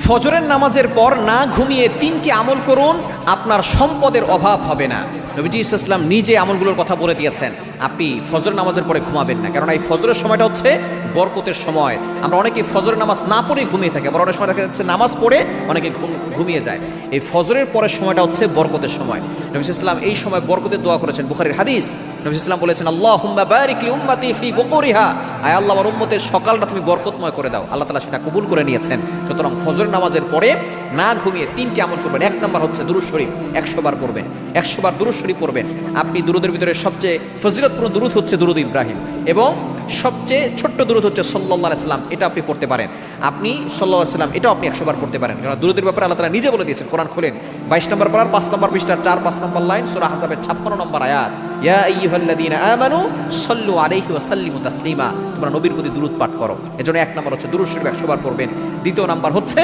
ফজরের নামাজের পর না ঘুমিয়ে 3টি আমল করুন, আপনার সম্পদের অভাব হবে না। নবীজি ইসলাম নিজে আমলগুলোর কথা বলে দিয়েছেন। আপনি ফজর নামাজের পরে ঘুমাবেন না, কারণ এই ফজরের সময়টা হচ্ছে বরকতের সময়। আমরা অনেকে ফজরের নামাজ না পড়ে ঘুমিয়ে থাকি, আবার অনেক সময় দেখা যাচ্ছে নামাজ পড়ে অনেকে ঘুমিয়ে যায়। এই ফজরের পরের সময়টা হচ্ছে বরকতের সময়। নবী ইসলাম এই সময় বরকতের দোয়া করেছেন, বুখারীর হাদিস। নবী ইসলাম বলেছেন, আল্লাহুম্মা বারিক লি উম্মতি ফি বুকুরিহা, আয় আল্লাহ আমার উম্মতের সকালটা তুমি বরকতময় করে দাও। আল্লাহ তাআলা সেটা কবুল করে নিয়েছেন। সুতরাং ফজর নামাজের পরে না ঘুমিয়ে 3টি আমল করবেন। 1 নম্বর হচ্ছে দুরূদ শরীফ 100 বার করবেন, 100 বার দুরূদ শরীফ পড়বেন। আপনি দুরূদের ভিতরে সবচেয়ে ফজিলতপূর্ণ দুরূদ হচ্ছে দুরূদ ইব্রাহিম, এবং সবচেয়ে ছোট্ট দুরূদ হচ্ছে সাল্লাল্লাহু আলাইহি সাল্লাম, এটা আপনি পড়তে পারেন। আপনি সাল্লাল্লাহু আলাইহি সাল্লাম এটাও আপনি 100 বার পড়তে পারেন, কারণ দুরূদের ব্যাপারে আল্লাহ তাআলা নিজে বলে দিয়েছেন। কোরআন খুলেন 22 নম্বর পারার 5 নম্বর পৃষ্ঠা 4-5 নম্বর লাইন, সূরা আহজাবের 56 নম্বর আয়াত, ইয়া আইয়ুহাল্লাযীনা আমানু সাল্লু আলাইহি ওয়া সাল্লিমু তাসলিমা, তোমরা নবীর প্রতি দুরূদ পাঠ করো। এজন্য 1 নম্বর হচ্ছে দুরূদ শরীফ 100 বার পড়বেন। দ্বিতীয় নাম্বার হচ্ছে